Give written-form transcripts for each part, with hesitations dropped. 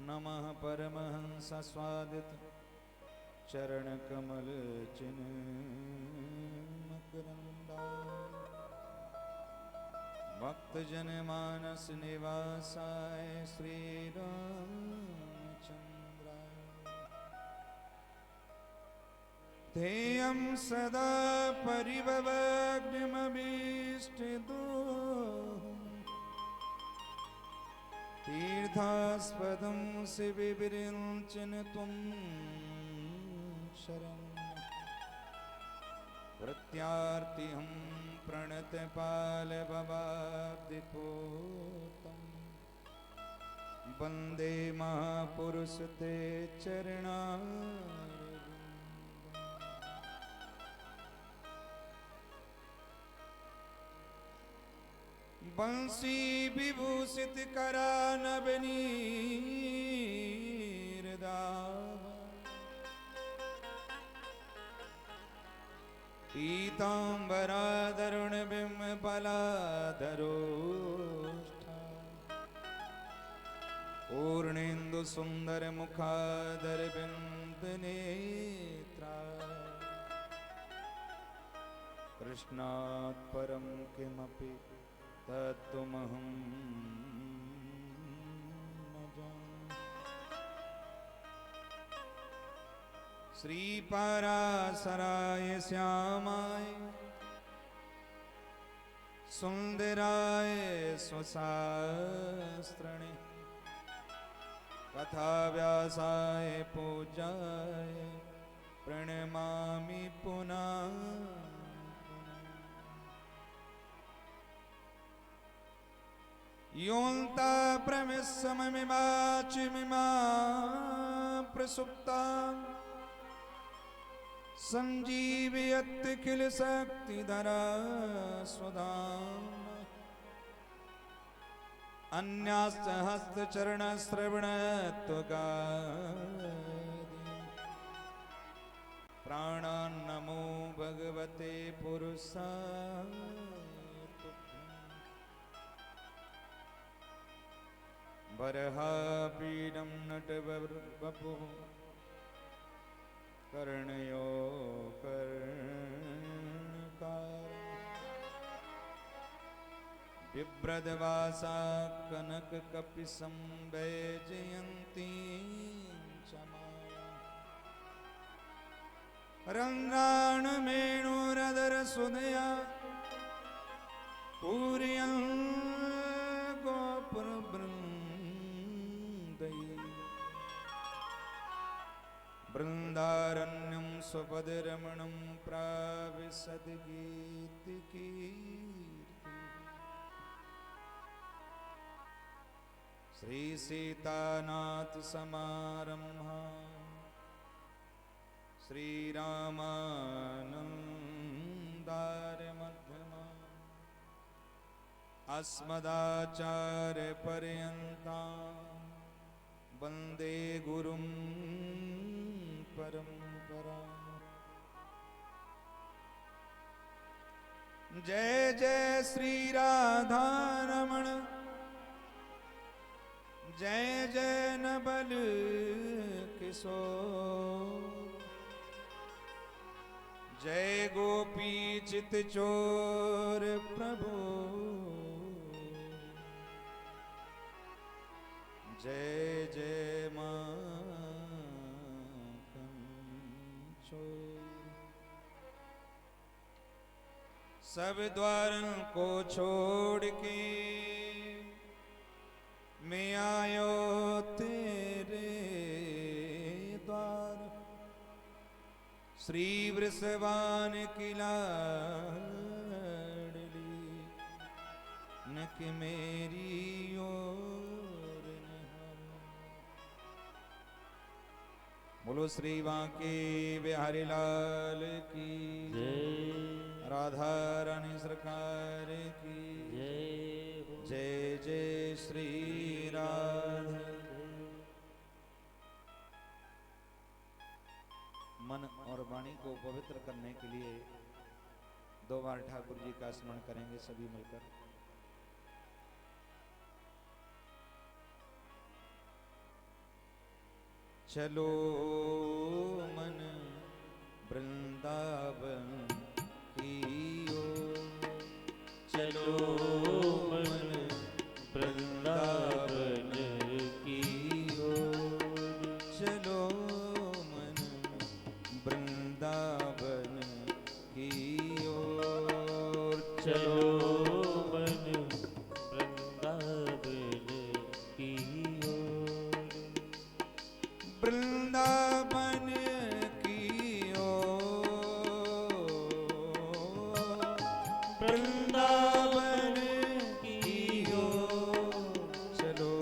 नमः परमहंस स्वादित चरण कमल चिन्ह मकरंदाय भक्त जन मानस निवासाय श्री रामचंद्राय ध्येयं सदा परिभवग्निमभीष्टदोहम् तीर्थास्पदं शिविविरिञ्चन त्वं शरणं प्रत्यार्तिहं प्रणतपालभवाब्धिपूतं वन्दे महापुरुष ते चरणारविन्दम्। बंसी विभूषित करानवनीरदाभ पीताम्बराधरुण बिम्बफलाधरोष्ठा पूर्णेन्दु सुंदर मुखादर बिंद नेत्रा कृष्णात् परं किमपि तत्त्वमहं न जाने। श्रीपराशराय श्यामाय सुंदराय स्वशास्त्रणे कथाव्यासाय पूज्याय प्रणमामि पुनः। योऽन्ता प्रमिश्रममिमाचिमिमा प्रसुप्ता सञ्जीवयत् किल शक्तिधरा स्वधाम्ना अन्याश्च हस्तचरणश्रवणत्वगादीन् प्राणान् नमो भगवते पुरुषाय बर्हापीडं नटवपुः कर्णयो कर्णकार बिभ्रद्वासा कनककपिशं वैजयन्तीं च मालां रङ्गाणमेणुरदरसुधया पूरयन् वृंदारण्यं स्वपदरमणं प्राविशद गीतिकीर्ति श्री सीतानाथ समारंभा श्रीरामानन्दार्य मध्यमा अस्मदाचार्य पर्यन्तां वन्दे गुरुं परंपरा। जय जय श्री राधा रमण जय जय नबल किशोर जय गोपी चित चोर प्रभु जय जय मां सब द्वारों को छोड़ के मैं आयो तेरे द्वार श्री वृषभान की लाडली नक मेरी ओर निहारो। बोलो श्री बांके बिहारी लाल की जय, राधा रानी सरकार की जय। जय जय श्री राधे। मन और वाणी को पवित्र करने के लिए 2 बार ठाकुर जी का स्मरण करेंगे सभी मिलकर। चलो मन वृंदावन की ओर, चलो मन वृंदावन की ओर, चलो मन वृंदावन की ओर, चलो मन वृंदावन की ओर, वृंदावन की ओर, वृंदावन की ओर, चलो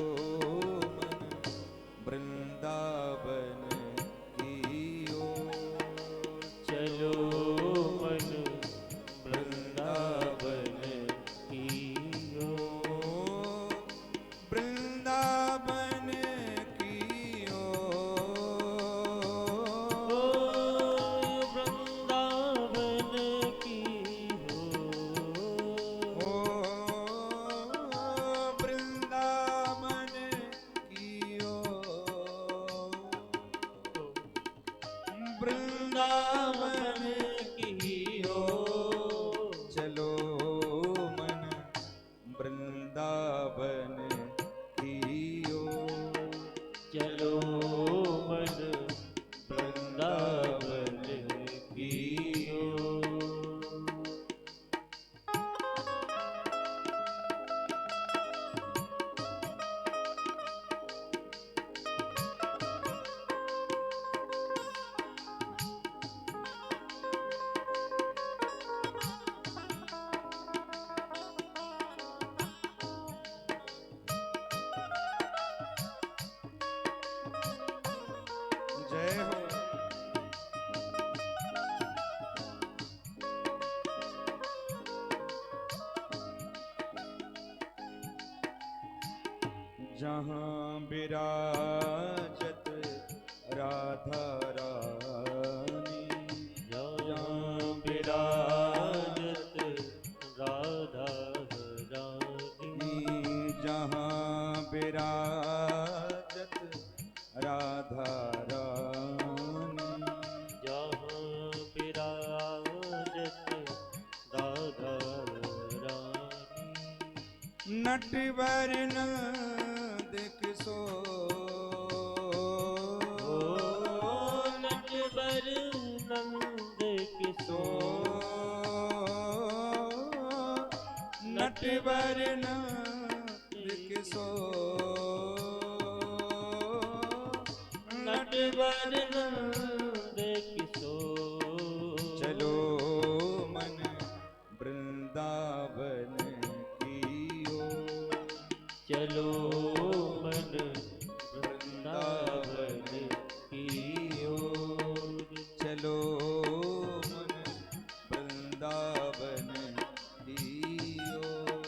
मन वृंदावन की ओर, चलो मन वृंदावन की ओर, वृंदावन की ओर, वृंदावन की वृंदावन की ओर, वृंदावन की ओर, चलो मन वृंदावन की ओर, चलो मन वृंदावन की ओर, जय हो। जहाँ विराजत राधा रानी, जहाँ विराजत राधा रानी, जहाँ विराजत राधा रानी, जहाँ विराजत राधा रानी, नटवर नंद किशोर, नटवर नंद किशोर, नटवर नंद किशोर, नटवर नंद किशोर, चलो मन वृंदावन की ओर, चलो मन वृंदावन की ओर, चलो मन वृंदावन की ओर।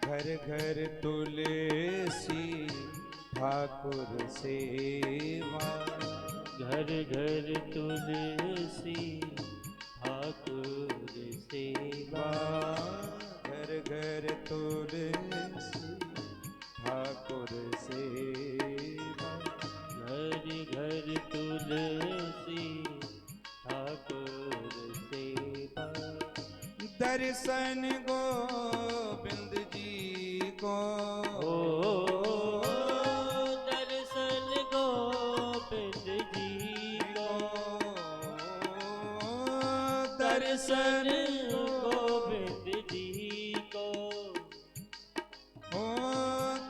घर घर तुलसी ठाकुर सेवा, घर घर तुलसी ठाकुर सेवा, घर घर तुलसी ठाकुर सेवा, घर घर तुलसी ठाकुर सेवा, दर्शन गोविंद जी को, दर्शन गोविंद जी को, दर्शन गोविंद जी को,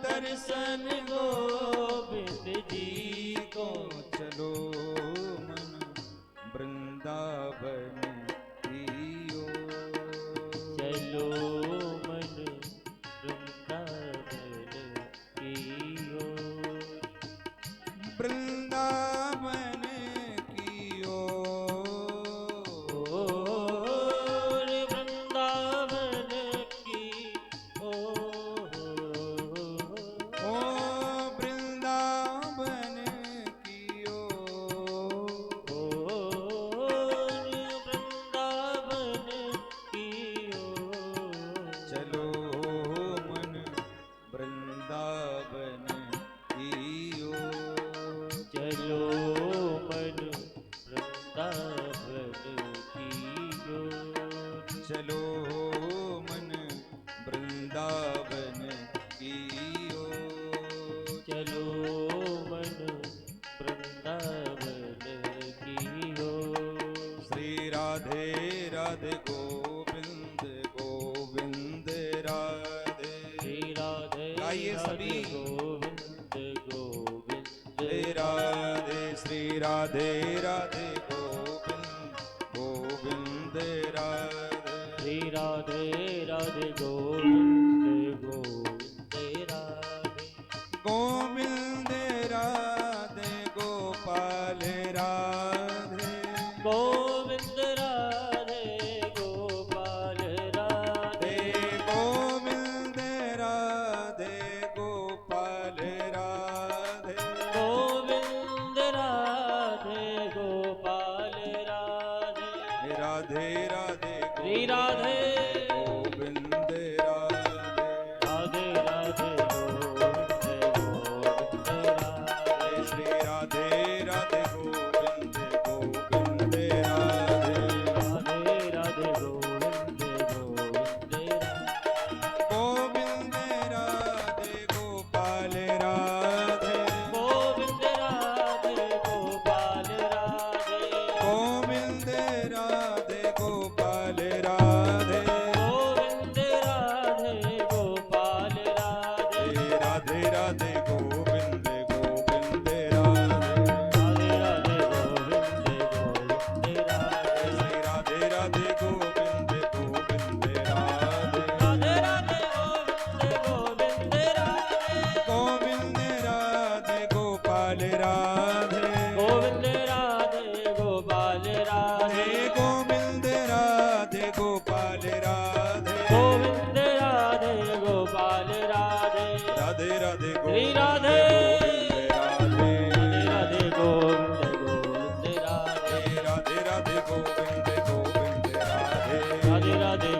दर्शन गोविंद जी को, चलो मन वृंदावन श्री राधे राधे गोविंद गोविंद राधे श्री राधे राधे गोविंद गोविंद राधे गोविंद राधे गोपाल राधे गोविंद राधे गोपाल राधे गोविंद राधे गोपाल राधे गोविंद राधे गोपाल राधे राधे राधे श्री राधे गोविंद राधे राधे राधे गोविंद गोविंद राधे श्री राधे राधे गोविंद गोविंद राधे राधे राधे गोविंद गोविंद राधे गोविंद राधे गोपाल राधे गोविंद राधे गोपाल राधे गोविंद राधे गोपाल राधे गोविंद राधे गोपाल राधे राधे राधे गोविंद गोविंद राधे राधे राधे गोविंद गोविंद राधे श्री राधे राधे गोविंद गोविंद राधे गोविंद राधे गोपाल राधे गोविंद राधे गोपाल राधे गोविंद राधे गोपाल राधे राधे राधे श्री गोविंद राधे राधे राधे गोविंद गोविंद राधे राधे राधे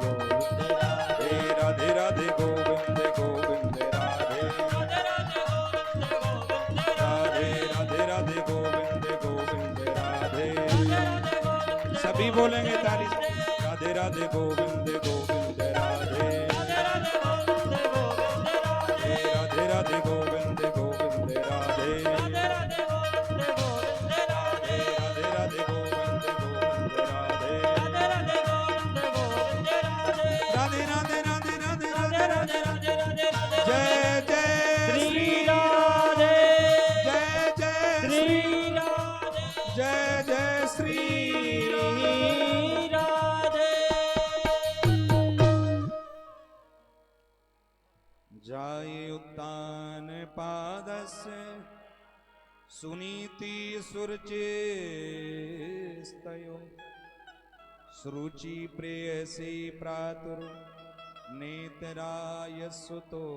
गोविंद गोविंद राधे राधे राधे गोविंद गोविंद राधे राधे राधे गोविंद गोविंद राधे राधे राधे गोविंद गोविंद राधे सभी बोलेंगे ताली से। राधे राधे गोविंद गोविंद राधे राधे राधे गोविंद गोविंद राधे राधे राधे गोविंद गोविंद राधे राधे राधे राधे राधे राधे राधे जय जय श्री श्री राधे जय जय श्री श्री राधे जय जय श्री राधे जाय उत्तान पादस्य सुनीति सुरचेस्तयो श्रुचि प्रेयसी प्रातुर नेतराय सुतो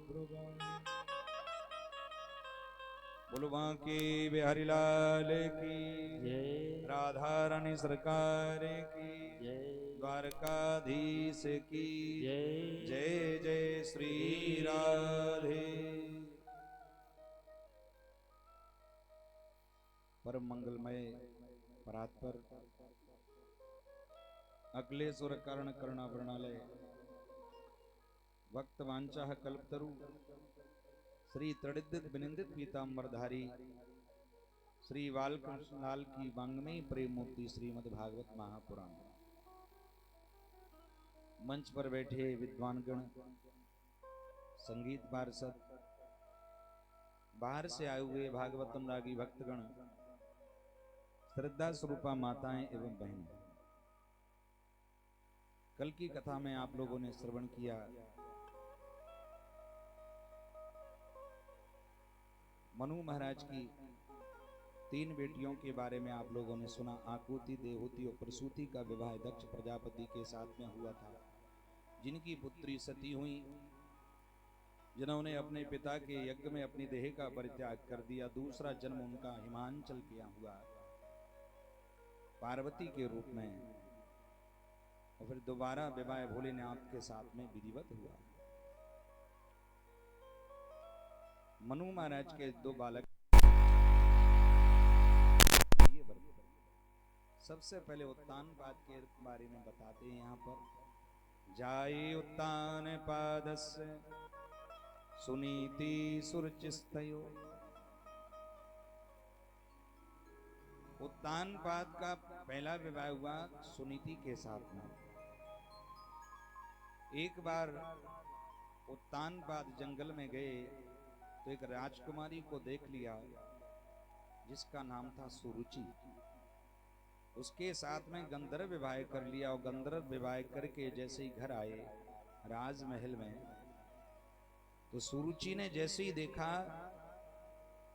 ध्रुवा बोलवा के बिहारी लाल की जय राधा रानी सरकार की जय द्वारकाधीश की जय जय जय श्री राधे परम मंगलमय परात्पर अखिलेश्वर कर्ण करुणावरणालय भक्त वांछा कल्पतरु श्री तड़िद्दित विनिंदित पीतांबरधारी श्री बालकृष्ण लाल की वांग्मयी प्रेम मूर्ति श्रीमद् भागवत महापुराण मंच पर बैठे विद्वानगण संगीत पार्षद बाहर से आए हुए भागवतम रागी भक्तगण श्रद्धा स्वरूपा माताएं एवं बहनें कल की कथा में आप लोगों ने श्रवण किया मनु महाराज की 3 बेटियों के बारे में आप लोगों ने सुना। आकुति, देवहूति और प्रसूति का विवाह दक्ष प्रजापति के साथ में हुआ था, जिनकी पुत्री सती हुई, जिन्होंने अपने पिता के यज्ञ में अपनी देह का परित्याग कर दिया। दूसरा जन्म उनका हिमांचल किया हुआ पार्वती के रूप में, और फिर दोबारा विवाह भोलेनाथ के साथ में विधिवत हुआ। मनु महाराज के 2 बालक। सबसे पहले उत्तान पाद के बारे में बताते हैं यहाँ पर। जाये उत्तान पादस्य सुनीति सुरचिस्तयो। उत्तान पाद का पहला विवाह हुआ सुनीति के साथ में। एक बार उत्तान पाद जंगल में गए तो एक राजकुमारी को देख लिया जिसका नाम था सुरुचि। उसके साथ में गंधर्व विवाह कर लिया और गंधर्व विवाह करके जैसे ही घर आए राजमहल में, तो सुरुचि ने जैसे ही देखा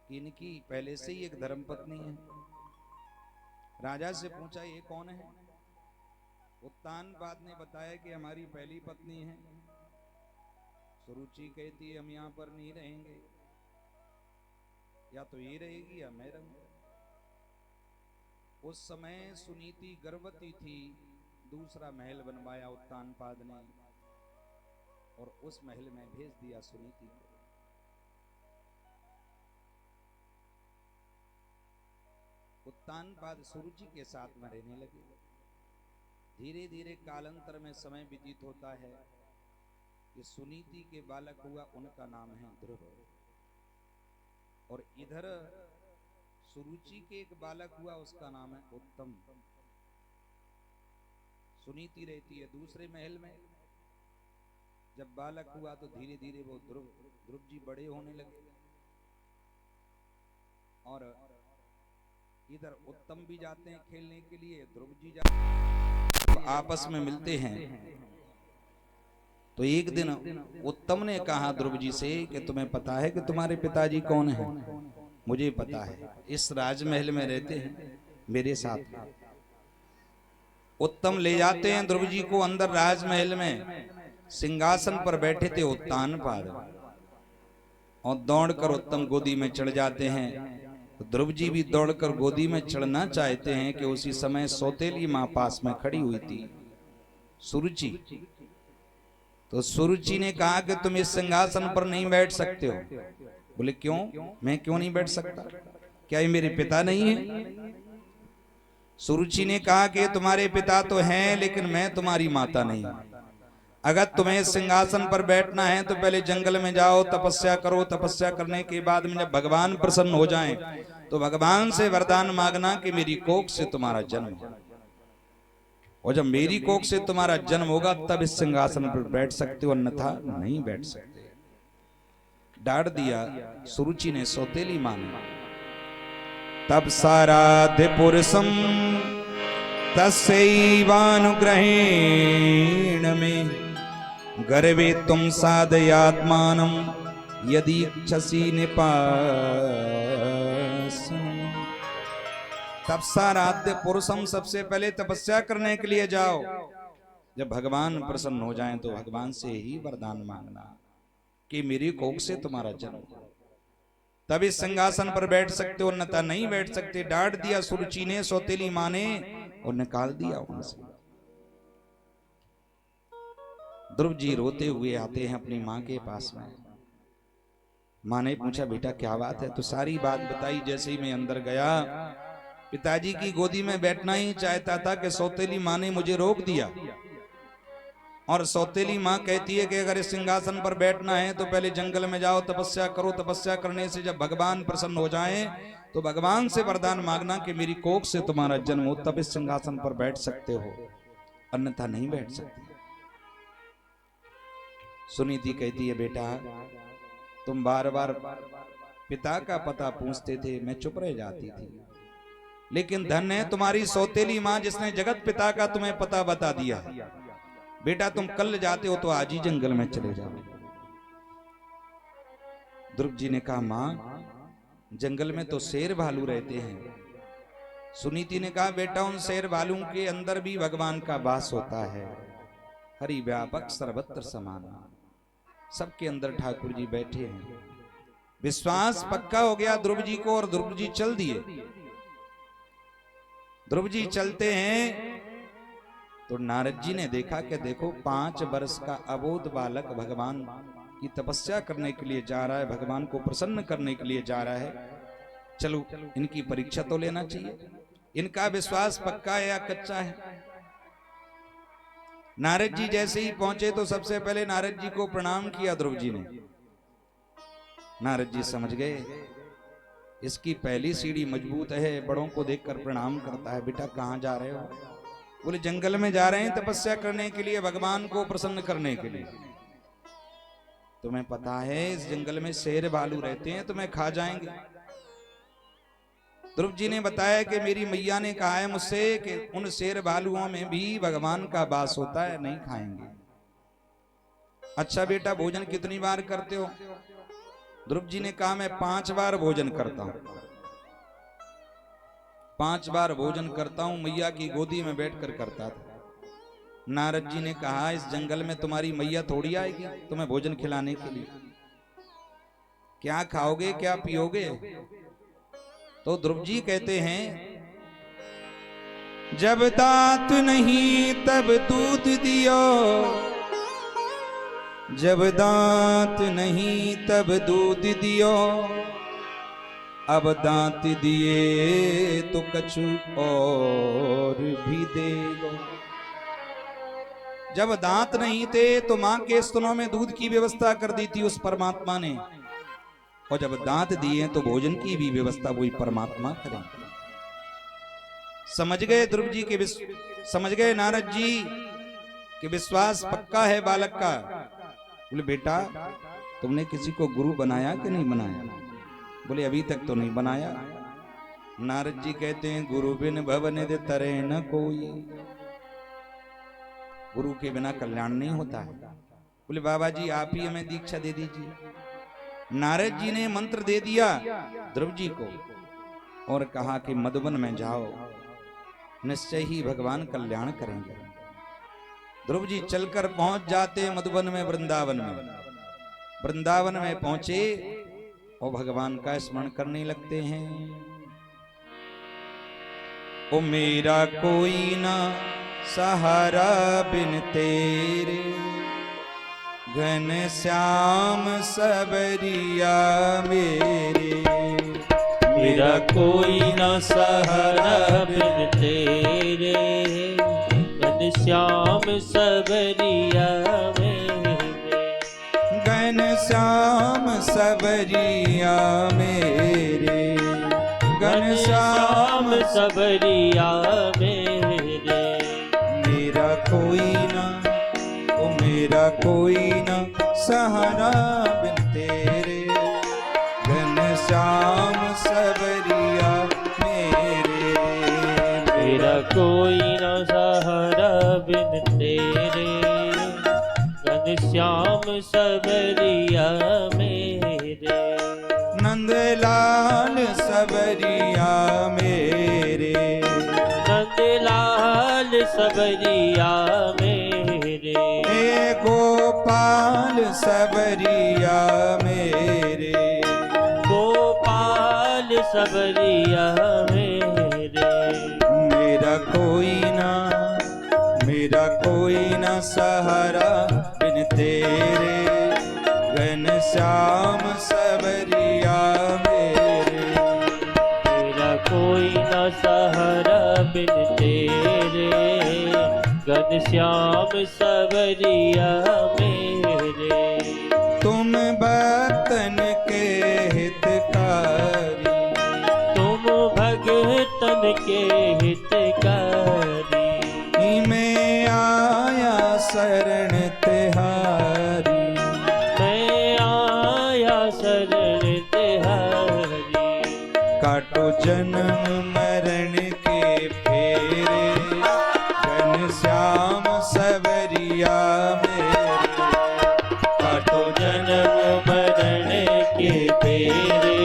कि इनकी पहले से ही एक धर्मपत्नी है, राजा से पूछा ये कौन है? उत्तानपाद ने बताया कि हमारी पहली पत्नी है। सुरुचि कहती है हम यहां पर नहीं रहेंगे, या तो ये रहेगी या मैं रहूंगा। उस समय सुनीति गर्भवती थी, दूसरा महल बनवाया उत्तानपाद ने और उस महल में भेज दिया सुनीति को। उत्तानपाद सुरुचि के साथ में रहने लगे। धीरे धीरे कालांतर में समय व्यतीत होता है कि सुनीति के बालक हुआ, उनका नाम है ध्रुव। और इधर सुरुचि के एक बालक हुआ, उसका नाम है उत्तम। सुनीति रहती है दूसरे महल में। जब बालक हुआ तो धीरे धीरे वो ध्रुव जी बड़े होने लगे और इधर उत्तम भी जाते हैं खेलने के लिए, ध्रुव जी जाते हैं, आपस में मिलते हैं। तो एक दिन उत्तम ने कहा ध्रुव जी से कि तुम्हें पता है कि तुम्हारे पिताजी कौन हैं? मुझे पता है, इस राजमहल में रहते हैं मेरे साथ। उत्तम ले जाते हैं ध्रुव जी को अंदर राजमहल में, सिंहासन पर बैठे थे उत्तानपाद, और दौड़कर उत्तम गोदी में चढ़ जाते हैं। तो ध्रुव जी भी दौड़कर गोदी में चढ़ना चाहते हैं कि उसी समय सौतेली मां पास में खड़ी हुई थी, सुरुचि। तो सुरुचि ने कहा कि तुम इस सिंहासन पर नहीं बैठ सकते हो। बोले क्यों? मैं क्यों नहीं बैठ सकता? क्या ये मेरे पिता नहीं है? सुरुचि ने कहा कि तुम्हारे पिता तो हैं, लेकिन मैं तुम्हारी माता नहीं। अगर तुम्हें सिंहासन पर बैठना है तो पहले जंगल में जाओ, तपस्या करो। तपस्या करने के बाद में जब भगवान प्रसन्न हो जाएं तो भगवान से वरदान मांगना कि मेरी कोख से तुम्हारा जन्म हो, और जब मेरी कोख से तुम्हारा जन्म होगा तब इस सिंहासन पर बैठ सकते हो, अन्यथा नहीं बैठ सकते। डांट दिया सुरुचि ने सौतेली मां ने। तब साराध्य पुरुषम तस्यैवानुग्रहेण में गर्वे तुम साधयात्मानं यदि इच्छसि निपासम्। तब साराध्य पुरुषम, सबसे पहले तपस्या करने के लिए जाओ। जब भगवान प्रसन्न हो जाएं तो भगवान से ही वरदान मांगना कि मेरी कोख से तुम्हारा जन्म, तब इस सिंहासन पर बैठ सकते हो, अन्यथा नहीं बैठ सकते। डांट दिया सुरुचि ने, सौतेली मां ने, और निकाल दिया उनसे। ध्रुव जी रोते हुए आते हैं अपनी मां के पास में। मां ने पूछा बेटा क्या बात है? तो सारी बात बताई। जैसे ही मैं अंदर गया, पिताजी की गोदी में बैठना ही चाहता था कि सौतेली मां ने मुझे रोक दिया। और सौतेली मां कहती है कि अगर इस सिंहासन पर बैठना है तो पहले जंगल में जाओ, तपस्या करो। तपस्या करने से जब भगवान प्रसन्न हो जाएं तो भगवान से वरदान मांगना कि मेरी कोख से तुम्हारा जन्म हो, तब इस सिंहासन पर बैठ सकते हो, अन्यथा नहीं बैठ सकते। सुनीति कहती है बेटा तुम बार बार पिता का पता पूछते थे, मैं चुप रह जाती थी, लेकिन धन है तुम्हारी सौतेली मां जिसने जगत पिता का तुम्हें पता बता दिया। बेटा तुम कल जाते हो तो आज ही जंगल में चले जाओ। ध्रुव जी ने कहा मां जंगल में तो शेर भालू रहते हैं। सुनीति ने कहा बेटा उन शेर भालू के अंदर भी भगवान का वास होता है। हरि व्यापक सर्वत्र समान, सबके अंदर ठाकुर जी बैठे हैं। विश्वास पक्का हो गया ध्रुव जी को, और ध्रुव जी चल दिए। ध्रुव जी चलते हैं तो नारद जी ने देखा कि देखो 5 वर्ष का अबोध बालक भगवान की तपस्या करने के लिए जा रहा है, भगवान को प्रसन्न करने के लिए जा रहा है। चलो इनकी परीक्षा तो लेना चाहिए, इनका विश्वास पक्का है या कच्चा है। नारद जी जैसे ही पहुंचे तो सबसे पहले नारद जी को प्रणाम किया ध्रुव जी ने। नारद जी समझ गए इसकी पहली सीढ़ी मजबूत है, बड़ों को देखकर प्रणाम करता है। बेटा कहां जा रहे हो? बोले जंगल में जा रहे हैं तपस्या करने के लिए, भगवान को प्रसन्न करने के लिए। तुम्हें पता है इस जंगल में शेर भालू रहते हैं, तुम्हें खा जाएंगे। ध्रुव जी ने बताया कि मेरी मैया ने कहा है मुझसे कि उन शेर भालुओं में भी भगवान का वास होता है, नहीं खाएंगे। अच्छा बेटा भोजन कितनी बार करते हो? ध्रुव जी ने कहा मैं 5 बार भोजन करता हूं, 5 बार भोजन करता हूं। मैया की गोदी में बैठकर करता था। नारद जी ने कहा इस जंगल में तुम्हारी मैया थोड़ी आएगी तुम्हें भोजन खिलाने के लिए, क्या खाओगे क्या पियोगे? तो ध्रुव जी कहते हैं जब दांत नहीं तब दूध दियो, जब दांत नहीं तब दूध दियो, अब दांत दिए तो कछु और भी देगो। जब दांत नहीं थे तो मां के स्तनों में दूध की व्यवस्था कर दी थी उस परमात्मा ने, और जब दांत दिए तो भोजन की भी व्यवस्था वही परमात्मा करें। समझ गए ध्रुव जी के समझ गए नारद जी कि विश्वास पक्का है बालक का। बोले बेटा तुमने किसी को गुरु बनाया कि नहीं बनाया? बोले अभी तक तो नहीं बनाया। नारद जी कहते हैं गुरु बिन भवन तरे न कोई, गुरु के बिना कल्याण नहीं होता है। बोले बाबा जी आप ही हमें दीक्षा दे दीजिए। नारद जी ने मंत्र दे दिया ध्रुव जी को और कहा कि मधुबन में जाओ, निश्चय ही भगवान कल्याण करेंगे। ध्रुव जी चलकर पहुंच जाते मधुबन में, वृंदावन में। वृंदावन में पहुंचे और भगवान का स्मरण करने लगते हैं। ओ मेरा कोई ना सहारा बिन तेरे, घन श्याम सबरिया मेरे। मेरा कोई न सहारा बिन तेरे, घन श्याम सबरिया मेरे। घन श्याम सबरिया मेरे, घन श्याम सबरिया मेरे। मेरा कोई ना, ओ मेरा कोई ना सहारा बिन तेरे, घन श्याम सबरिया मेरे। मेरा कोई न सहारा बिन तेरे, घन श्याम सबरिया मेरे। नंदलाल सबरिया मेरे, नंदलाल सबरिया मेरे। हे गोपाल सबरिया मेरे, गोपाल सबरिया मेरे। मेरा कोई ना, मेरा कोई ना सहारा बिन तेरे, घन श्याम सबरिया मेरे। मेरा कोई न सहारा बिन तेरे, घन श्याम सबरिया मेरे। तुम भक्तन के हितकारी, तुम भगतन के हितकारी। मैं आया शरण तिहारी, मैं आया शरण तिहारी। काटो जन्म मरण के फेरे, घन श्याम सबरिया मेरे। काटो जन्म मरण के फेरे,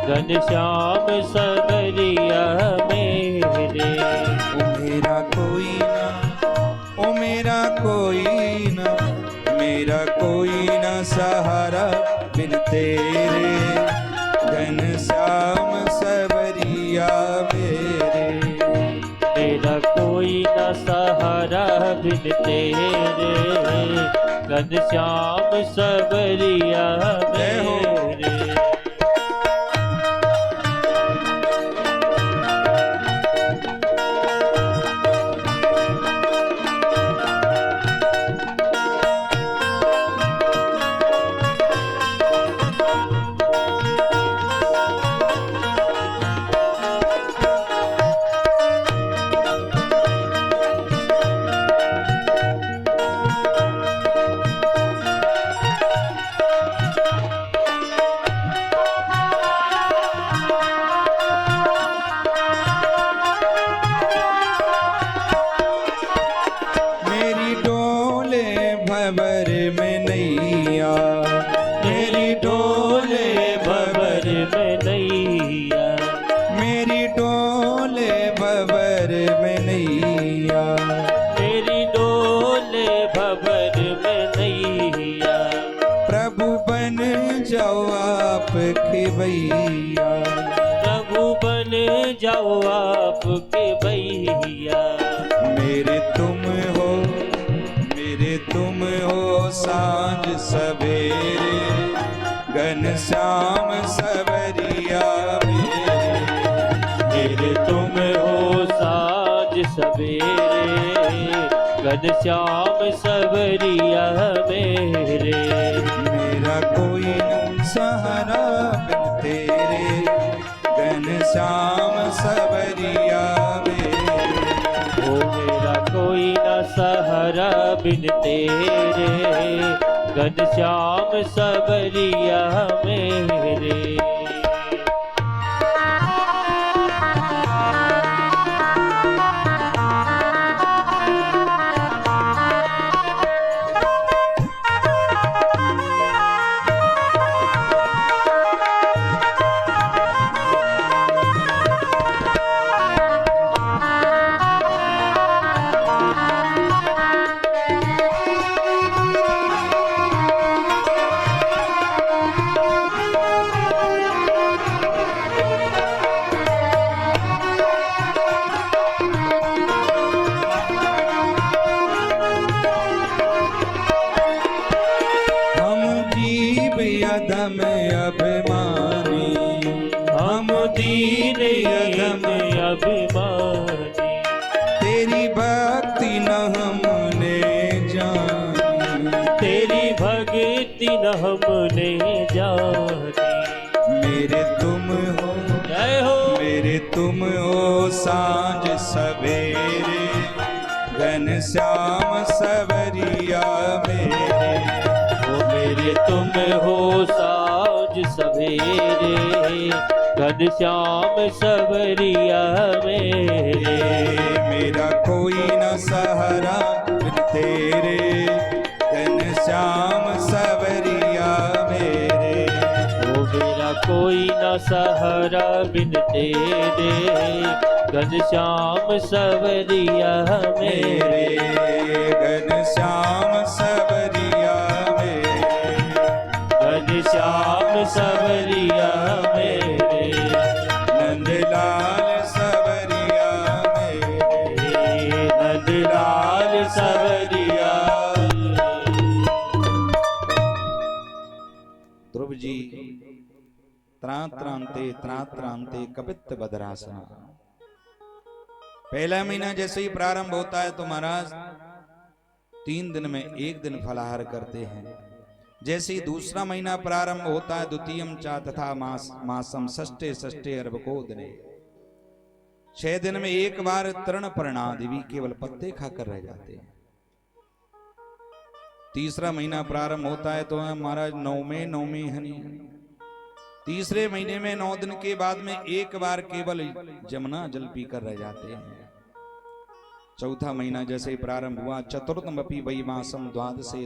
घन श्याम सबरिया मेरे। ओ मेरा कोई ना, ओ मेरा कोई ना, मेरा कोई ना सहारा बिन तेरे, घन श्याम सबरिया मेरे। मेरा कोई न सहारा बिन तेरे, घन श्याम सबरिया जय हो। मेरे। में नैया, मेरी डोले भंवर में नैया, मेरी डोले भंवर में नैया। प्रभु बन जाओ आप खेवैया, प्रभु बन जाओ आपके भैया। मेरे तुम हो सांझ सवेरे, घनश्याम सवरिया मेरे तुम हो साँझ सवेरे, घनश्याम सवरिया मेरे। मेरा कोई न सहारा बिन तेरे, घनश्याम सवरिया ओ मेरा कोई न सहारा बिन तेरे, घनश्याम सवरिया मेरे। अधम अभिमानी, हम दीन अधम अभिमानी, तेरी भक्ति न हमने जानी, तेरी भक्ति न हमने जानी। मेरे तुम हो, जय हो, मेरे तुम हो सांझ सवेरे, घनश्याम सवरिया मेरे। मेरे तुम हो साँझ सवेरे, घनश्याम सवरिया मेरे। मेरा कोई न सहारा बिन तेरे, घनश्याम सवरिया मेरे। ओ मेरा कोई न सहारा बिन तेरे, घनश्याम सवरिया मेरे। घनश्याम सवरिया घनश्याम सवरिया मेरे, नंदलाल सवरिया मेरे, नंदलाल सवरिया। ध्रुव जी त्रांते कपित बदरासना। पहला महीना जैसे ही प्रारंभ होता है तो महाराज 3 दिन में 1 दिन फलाहार करते हैं। जैसे ही दूसरा महीना प्रारंभ होता है द्वितीयम चा तथा मासम षष्ठे अर्भको दिने, 6 दिन में 1 बार तृण पर्णादिवी केवल पत्ते खाकर रह जाते हैं। तीसरा महीना प्रारंभ होता है तो महाराज नौमी हनी। तीसरे महीने में 9 दिन के बाद में 1 बार केवल जमुना जल पीकर रह जाते हैं। चौथा महीना जैसे ही प्रारंभ हुआ चतुर्थम अपि वै मासम द्वादशे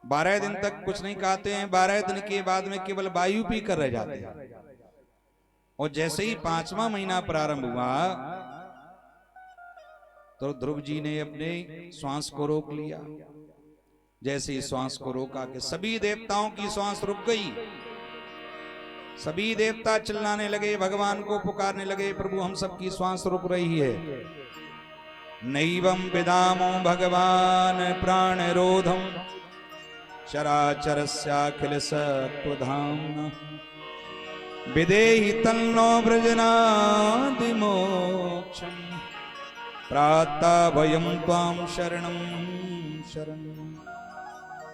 12 दिन तक कुछ नहीं खाते हैं। 12 दिन के बाद में केवल वायु पी कर रह जाते हैं। और जैसे ही 5वां महीना प्रारंभ हुआ तो ध्रुव जी ने अपने श्वास को रोक लिया। जैसे ही श्वास को रोका कि सभी देवताओं की श्वास रुक गई। सभी देवता चिल्लाने लगे, भगवान को पुकारने लगे, प्रभु हम सबकी श्वास रुक रही है। नैवं विदामो भगवान प्राण रोधम चराचरस्याखिल सत्वधाम्ना विदेहि तन्नो व्रजनादि मोक्षम् प्रातः भयं त्वां शरणं शरणं।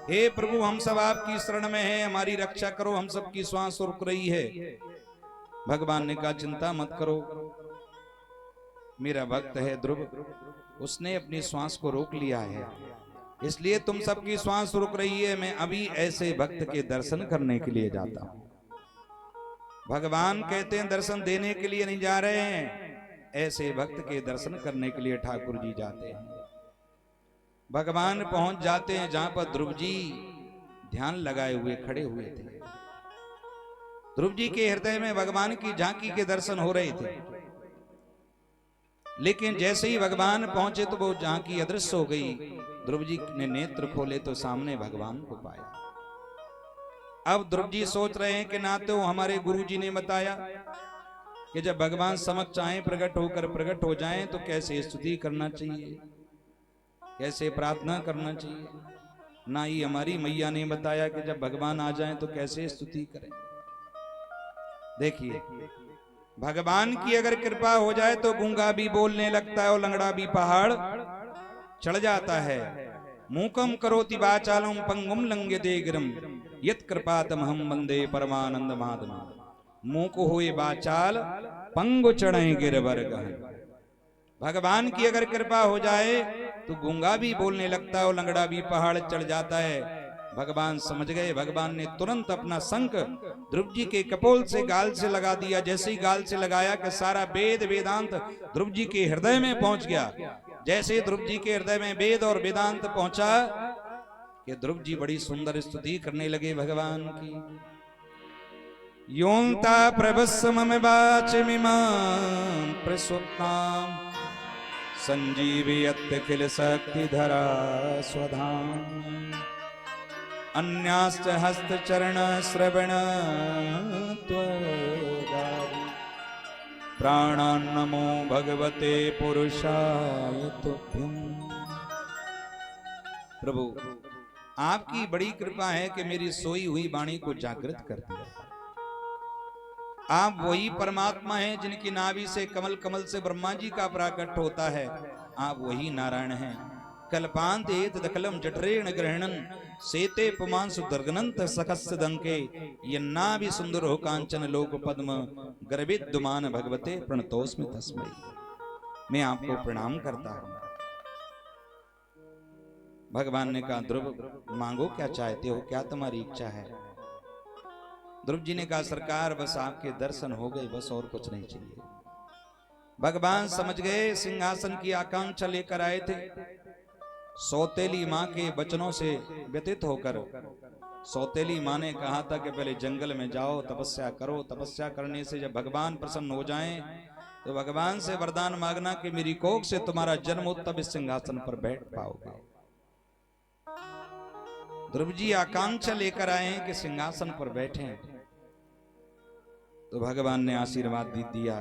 हे प्रभु हम सब आपकी शरण में हैं, हमारी रक्षा करो, हम सबकी श्वास रुक रही है। भगवान ने कहा चिंता मत करो, मेरा भक्त है ध्रुव, उसने अपनी श्वास को रोक लिया है, इसलिए तुम सबकी श्वास रुक रही है। मैं अभी ऐसे भक्त के दर्शन करने के लिए जाता हूं। भगवान कहते हैं दर्शन देने के लिए नहीं जा रहे हैं, ऐसे भक्त के दर्शन करने के लिए ठाकुर जी जाते हैं। भगवान पहुंच जाते हैं जहां पर ध्रुव जी ध्यान लगाए हुए खड़े हुए थे। ध्रुव जी के हृदय में भगवान की झांकी के दर्शन हो रहे थे, लेकिन जैसे ही भगवान पहुंचे तो वो झांकी अदृश्य हो गई। ध्रुव जी ने नेत्र खोले तो सामने भगवान को पाया। अब ध्रुव जी सोच रहे हैं कि ना तो हमारे गुरु जी ने बताया कि जब भगवान समक्ष आए प्रकट हो जाएं तो कैसे स्तुति करना चाहिए, कैसे प्रार्थना करना चाहिए, ना ही हमारी मैया ने बताया कि जब भगवान आ जाएं तो कैसे स्तुति करें। देखिए, भगवान की अगर कृपा हो जाए तो गूंगा भी बोलने लगता है और लंगड़ा भी पहाड़ चढ़ जाता है। मूकम करोति वाचालम पंगुम लंघयते गिरम यत् कृपातमहं वंदे परमानंद माधवम। मूक हुए वाचाल पंगु चढ़े गिरवर गहन। भगवान की अगर कृपा हो जाए तो गूंगा भी बोलने लगता है और लंगड़ा भी पहाड़ चढ़ जाता है। भगवान समझ गए। भगवान ने तुरंत अपना शंख ध्रुव जी के कपोल से गाल से लगा दिया। जैसे ही गाल से लगाया कि सारा वेद वेदांत ध्रुव जी के हृदय में पहुंच गया। जैसे ध्रुव जी के हृदय में वेद और वेदांत पहुंचा कि ध्रुव जी बड़ी सुंदर स्तुति करने लगे भगवान की। योंता प्रभस्समम वाचमिमां प्रसुप्तां संजीवयत् किल शक्तिधरा स्वधाम। अन्याश्च हस्तचरण श्रवण त्वगादि प्राणान्नमो भगवते पुरुषाय तुभ्यं। प्रभु, आपकी बड़ी कृपा है कि मेरी सोई हुई वाणी को जागृत कर दिया। आप वही परमात्मा हैं जिनकी नाभि से कमल, कमल से ब्रह्मा जी का प्राकट होता है। आप वही नारायण हैं। कल्पांत एत दखलम जठरेण ग्रहणन सेते पुमांसु दर्गनंत सखस्य दंके यन्नाभि सुंदर हो कांचन लोक पद्म गर्भिद्युमान भगवते प्रणतोस्मि तस्मै। मैं आपको प्रणाम करता हूं। भगवान ने कहा, ध्रुव मांगो क्या चाहते हो, क्या तुम्हारी इच्छा है। ध्रुव जी ने कहा, सरकार बस आपके दर्शन हो गए, बस और कुछ नहीं चाहिए। भगवान समझ गए सिंहासन की आकांक्षा लेकर आए थे। सौतेली माँ के वचनों से व्यतीत होकर सौतेली माँ ने कहा था कि पहले जंगल में जाओ, तपस्या करो। तपस्या करने से जब भगवान प्रसन्न हो जाएं तो भगवान से वरदान मांगना कि मेरी कोख से तुम्हारा जन्म हो, तब इस सिंहासन पर बैठ पाओगे। ध्रुव जी आकांक्षा लेकर आए हैं कि सिंहासन पर बैठे। तो भगवान ने आशीर्वाद दिया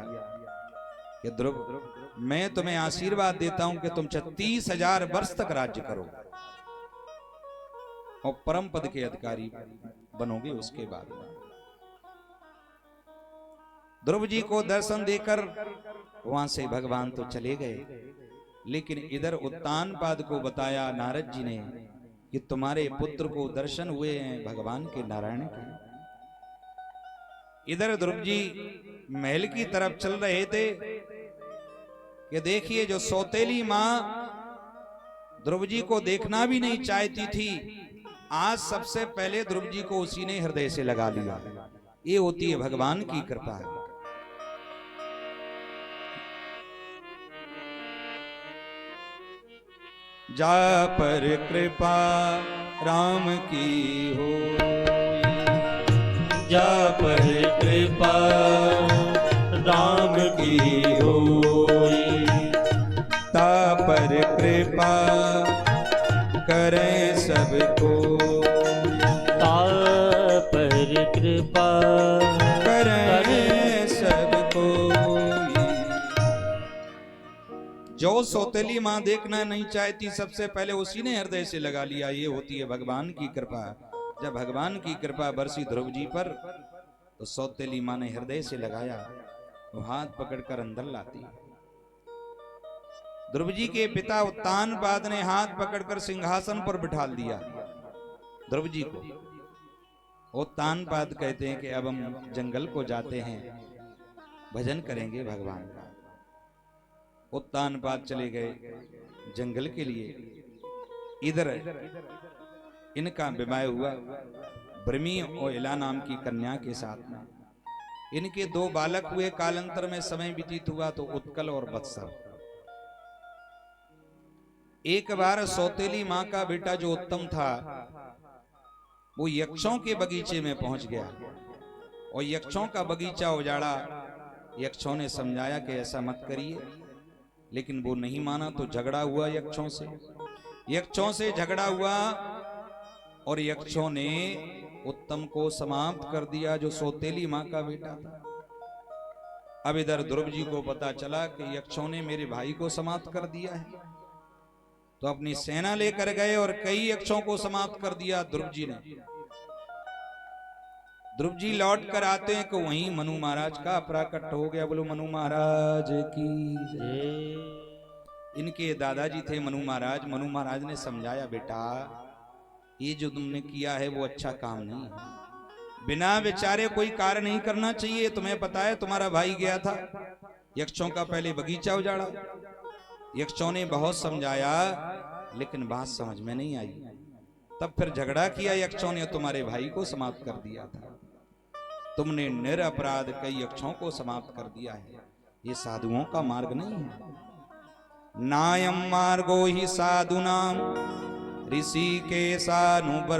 कि ध्रुव, मैं तुम्हें आशीर्वाद देता हूं कि तुम 36,000 वर्ष तक राज्य करो और परम पद के अधिकारी बनोगे। उसके बाद ध्रुव जी को दर्शन देकर वहां से भगवान तो चले गए, लेकिन इधर उत्तानपाद को बताया नारद जी ने कि तुम्हारे पुत्र को दर्शन हुए हैं भगवान के, नारायण के। इधर ध्रुव जी महल की तरफ चल रहे थे कि देखिए, जो सौतेली मां ध्रुव जी को देखना भी नहीं चाहती थी, आज सबसे पहले ध्रुव जी को उसी ने हृदय से लगा लिया। ये होती है भगवान की कृपा। जा पर कृपा राम की हो, जा पर कृपा राम की होई, ता पर कृपा करें सबको, ता पर कृपा करें सबको। जो सौतेली मां देखना नहीं चाहती, सबसे पहले उसी ने हृदय से लगा लिया। ये होती है भगवान की कृपा। जब भगवान की कृपा बरसी ध्रुव जी पर तो सौतेली मां ने हृदय से लगाया, वो हाथ पकड़कर अंदर लाती। ध्रुव जी के पिता उत्तानपाद ने हाथ पकड़कर सिंहासन पर बिठा दिया ध्रुव जी को। उत्तानपाद कहते हैं कि अब हम जंगल को जाते हैं, भजन करेंगे भगवान का। उत्तानपाद चले गए जंगल के लिए। इधर इनका विवाह हुआ ब्रह्मी और इला नाम की कन्या के साथ में। इनके 2 बालक हुए। कालांतर में समय व्यतीत हुआ तो उत्कल और वत्सल। एक बार सौतेली मां का बेटा जो उत्तम था, वो यक्षों के बगीचे में पहुंच गया और यक्षों का बगीचा उजाड़ा। यक्षों ने समझाया कि ऐसा मत करिए, लेकिन वो नहीं माना तो झगड़ा हुआ यक्षों से। यक्षों से झगड़ा हुआ और यक्षों ने उत्तम को समाप्त कर दिया, जो सौतेली मां का बेटा था। अब इधर ध्रुव जी को पता चला कि यक्षों ने मेरे भाई को समाप्त कर दिया है, तो अपनी सेना लेकर गए और कई यक्षों को समाप्त कर दिया ध्रुव जी ने। ध्रुव जी लौट कर आते हैं कि वहीं मनु महाराज का प्राकट हो गया। बोलो मनु महाराज की जय। इनके दादाजी थे मनु महाराज। मनु महाराज ने समझाया, बेटा ये जो तुमने किया है वो अच्छा काम नहीं है, बिना विचारे कोई कार्य नहीं करना चाहिए। तुम्हें पता है तुम्हारा भाई गया था यक्षों का पहले बगीचा उजाड़ा। यक्षों ने बहुत समझाया लेकिन बात समझ में नहीं आई, तब फिर झगड़ा किया यक्षों ने, तुम्हारे भाई को समाप्त कर दिया था। तुमने निरपराध कई यक्षों को समाप्त कर दिया है, ये साधुओं का मार्ग नहीं है। नायम मार्गो ही साधुनाम ऋषि के सानुवर्तना।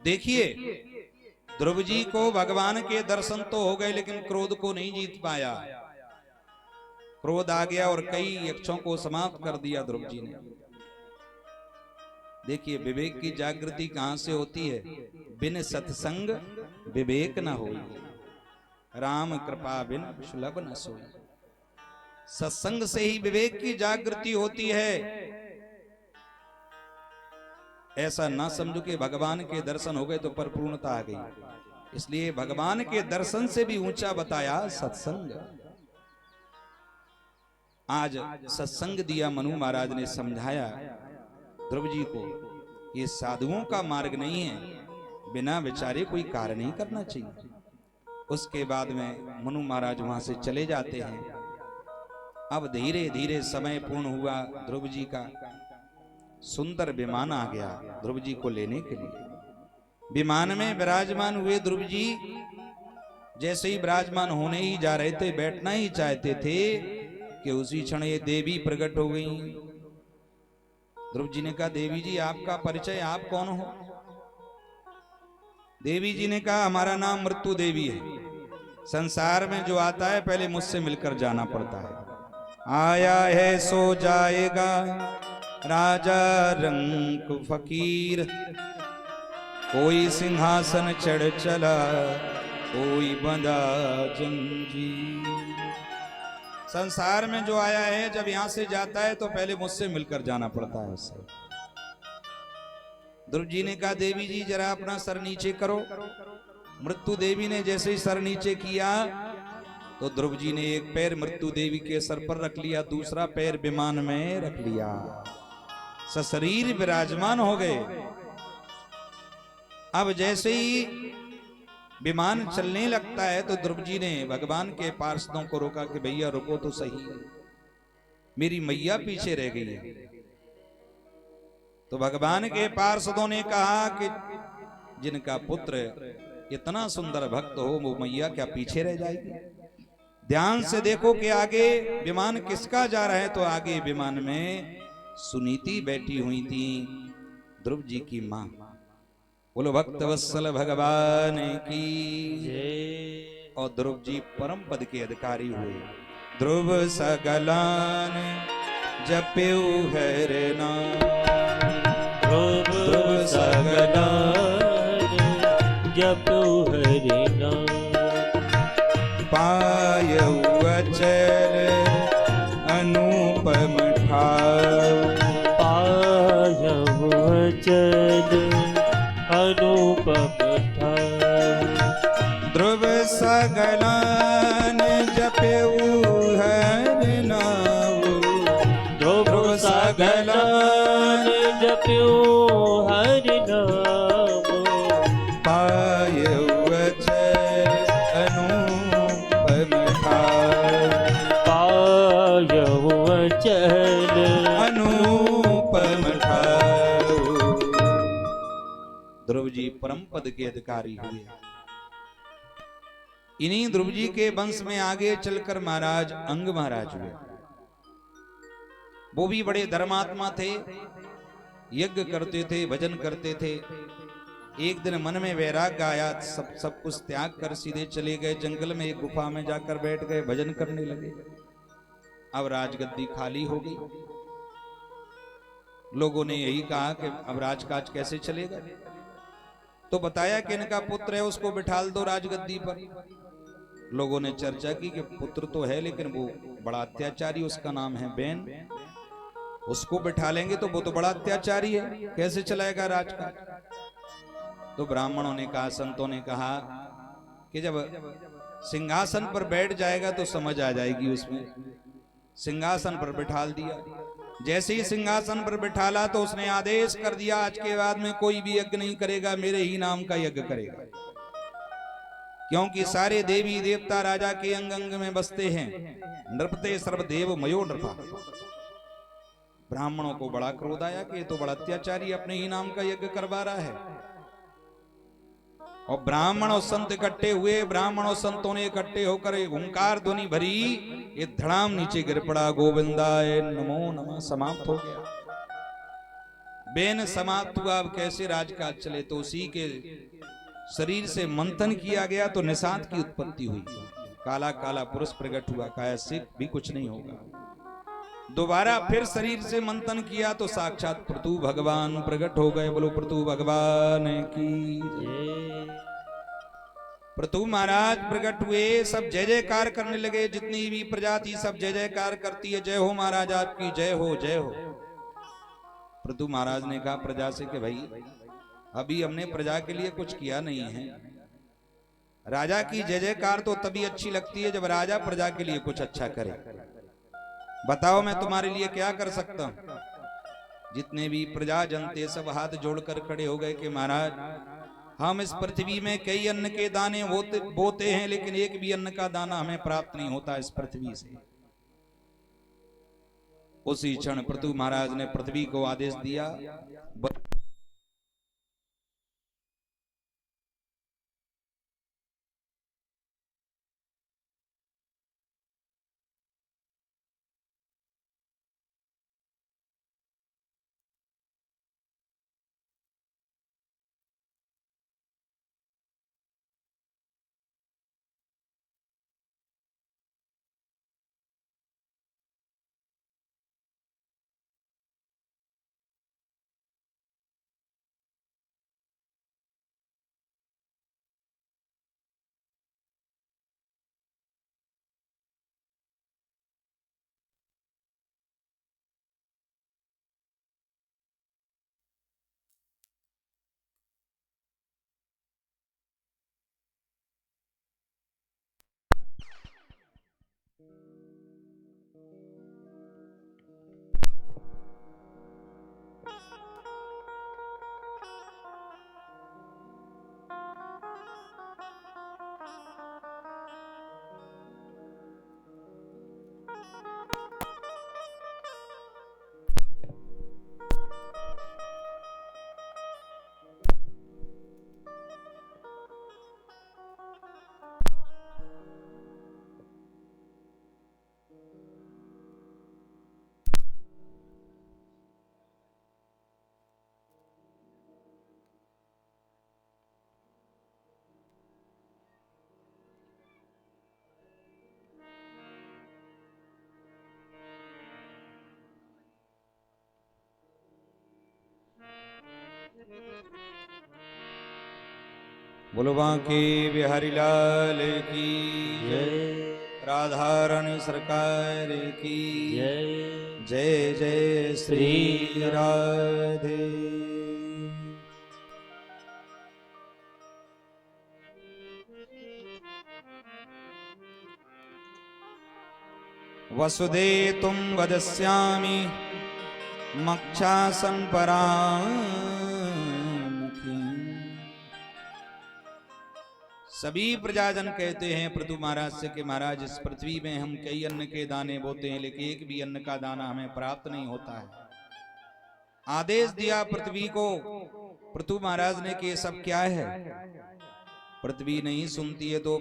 देखिए ध्रुव जी को भगवान के दर्शन तो हो गए, लेकिन क्रोध को नहीं जीत पाया। क्रोध आ गया और कई यक्षों को समाप्त कर दिया ध्रुव जी ने। देखिए विवेक की जागृति कहां से होती है? बिन सत्संग विवेक न होई, राम कृपा बिन सुलभ न सोई। सत्संग से ही विवेक की जागृति होती है। ऐसा ना समझो कि भगवान के दर्शन हो गए तो परिपूर्णता आ गई। इसलिए भगवान के दर्शन से भी ऊंचा बताया सत्संग। आज सत्संग दिया मनु महाराज ने, समझाया ध्रुव जी को ये साधुओं का मार्ग नहीं है, बिना विचारे कोई कार्य नहीं करना चाहिए। उसके बाद में मनु महाराज वहां से चले जाते हैं। अब धीरे धीरे समय पूर्ण हुआ। ध्रुव जी का सुंदर विमान आ गया ध्रुव जी को लेने के लिए। विमान में विराजमान हुए ध्रुव जी। जैसे ही विराजमान होने ही जा रहे थे, बैठना ही चाहते थे कि उसी क्षण ये देवी प्रकट हो गई। ध्रुव जी ने कहा, देवी जी आपका परिचय, आप कौन हो? देवी जी ने कहा, हमारा नाम मृत्यु देवी है। संसार में जो आता है पहले मुझसे मिलकर जाना पड़ता है। आया है सो जाएगा राजा रंक फकीर, कोई सिंहासन चढ़ चला कोई बंधा जंजीर। संसार में जो आया है जब यहां से जाता है तो पहले मुझसे मिलकर जाना पड़ता है उससे। ध्रुव जी ने कहा, देवी जी जरा अपना सर नीचे करो। मृत्यु देवी ने जैसे ही सर नीचे किया तो ध्रुव जी ने एक पैर मृत्यु देवी के सर पर रख लिया, दूसरा पैर विमान में रख लिया, सशरीर विराजमान हो गए। अब जैसे ही विमान चलने लगता है तो ध्रुव जी ने भगवान के पार्षदों को रोका कि भैया रुको तो सही, मेरी मैया पीछे रह गई है। तो भगवान के पार्षदों ने कहा कि जिनका पुत्र इतना सुंदर भक्त हो वो मैया क्या पीछे रह जाएगी? ध्यान से देखो कि आगे विमान किसका जा रहा है। तो आगे विमान में सुनीति बैठी हुई थी, ध्रुव जी की मां। बोलो भक्त वत्सल भगवान की जय। और ध्रुव जी परम पद के अधिकारी हुए। ध्रुव सगलान जप्यु हरि नाम, ध्रुव सगलान जप्यु हरि नाम, पायउ अचल अनुपम ठाव, पायउ अचल अनुपम ठाव। ध्रुव सगलान जप्यु हरि नाम, ध्रुव सगलान जप्यु हरि नाम, पायउ अचल अनुपम ठाव, पायउ अचल अनुपम ठाव। ध्रुव जी परम पद के अधिकारी हुए। इन्हीं ध्रुव जी के वंश में आगे चलकर महाराज अंग महाराज हुए। वो भी बड़े धर्मात्मा थे, यज्ञ करते थे, भजन करते थे, एक दिन मन में वैराग्य आया, सब कुछ त्याग कर सीधे चले गए जंगल में, एक गुफा में जाकर बैठ गए, भजन करने लगे। अब राजगद्दी खाली हो गई। लोगों ने यही कहा कि अब राजकाज कैसे चलेगा, तो बताया कि इनका पुत्र है, उसको बिठाल दो राजगद्दी पर। लोगों ने चर्चा की कि पुत्र तो है लेकिन वो बड़ा अत्याचारी, उसका नाम है बेन, उसको बिठा लेंगे तो वो तो बड़ा अत्याचारी है, कैसे चलाएगा राजकाज। तो ब्राह्मणों ने कहा, संतों ने कहा कि जब सिंहासन पर बैठ जाएगा तो समझ आ जाएगी उसमें। सिंहासन पर बिठाल दिया। जैसे ही सिंहासन पर बिठाला तो उसने आदेश कर दिया, आज के बाद में कोई भी यज्ञ नहीं करेगा, मेरे ही नाम का यज्ञ करेगा, क्योंकि सारे देवी देवता राजा के अंग अंग में बसते हैं। नृपते सर्वदेव मयो नृपा। ब्राह्मणों को बड़ा क्रोध आया कि ये तो बड़ा अत्याचारी अपने ही नाम का यज्ञ करवा रहा है। और ब्राह्मण और संत इकट्ठे हुए। ब्राह्मण और संतों ने इकट्ठे होकर ओंकार ध्वनि भरी, ये धड़ाम नीचे गिर पड़ा। गोविंदाय नमो नमः। समाप्त हो गया। बेन समाप्त हुआ। अब कैसे राजकाज चले, तो उसी के शरीर से मंथन किया गया तो निषाद की उत्पत्ति हुई। काला काला पुरुष प्रकट हुआ। कहा इससे भी कुछ नहीं होगा। दोबारा फिर शरीर से मंथन किया तो साक्षात पृथु भगवान प्रकट हो गए। बोलो पृथु भगवान की जय। पृथु महाराज प्रकट हुए। सब जय जयकार करने लगे। जितनी भी प्रजा थी सब जय जयकार करती है, जय हो महाराज आपकी, जय हो जय हो। पृथु महाराज ने कहा प्रजा से कि भाई अभी हमने प्रजा के लिए कुछ किया नहीं है। राजा की जय जयकार तो तभी अच्छी लगती है जब राजा प्रजा के लिए कुछ अच्छा करे। बताओ मैं तुम्हारे लिए क्या कर सकता हूं। जितने भी प्रजा जनते सब हाथ जोड़कर खड़े हो गए कि महाराज हम इस पृथ्वी में कई अन्न के दाने बोते हैं, लेकिन एक भी अन्न का दाना हमें प्राप्त नहीं होता इस पृथ्वी से। उसी क्षण पृथु महाराज ने पृथ्वी को आदेश दिया, बोलो बांके बिहारी लाल की जय। राधा रानी सरकार की जय। जय जय श्री राधे। वसुदे तुम वदस्यामि मक्षासन परामुखी। सभी प्रजाजन कहते हैं पृथु महाराज से कि महाराज इस पृथ्वी में हम कई अन्न के दाने बोते हैं, लेकिन एक भी अन्न का दाना हमें प्राप्त नहीं होता है। आदेश दिया पृथ्वी को पृथु महाराज ने कि सब क्या है। पृथ्वी नहीं सुनती है तो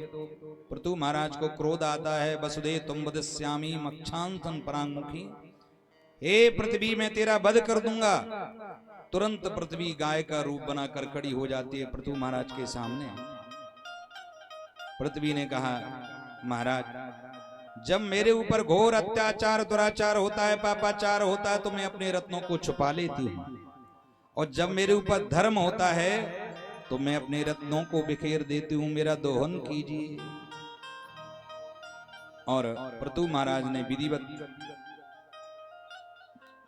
पृथु महाराज को क्रोध आता है। वसुदे तुम वदस्यामि मक्षांसन परामुखी। हे पृथ्वी में तेरा वध कर दूंगा, तुरंत पृथ्वी गाय का रूप बनाकर खड़ी हो जाती है पृथु महाराज के सामने। पृथ्वी ने कहा, महाराज जब मेरे ऊपर घोर अत्याचार दुराचार होता है, पापाचार होता है, तो मैं अपने रत्नों को छुपा लेती हूँ, और जब मेरे ऊपर धर्म होता है तो मैं अपने रत्नों को बिखेर देती हूँ, मेरा दोहन कीजिए। और पृथु महाराज ने विधिवत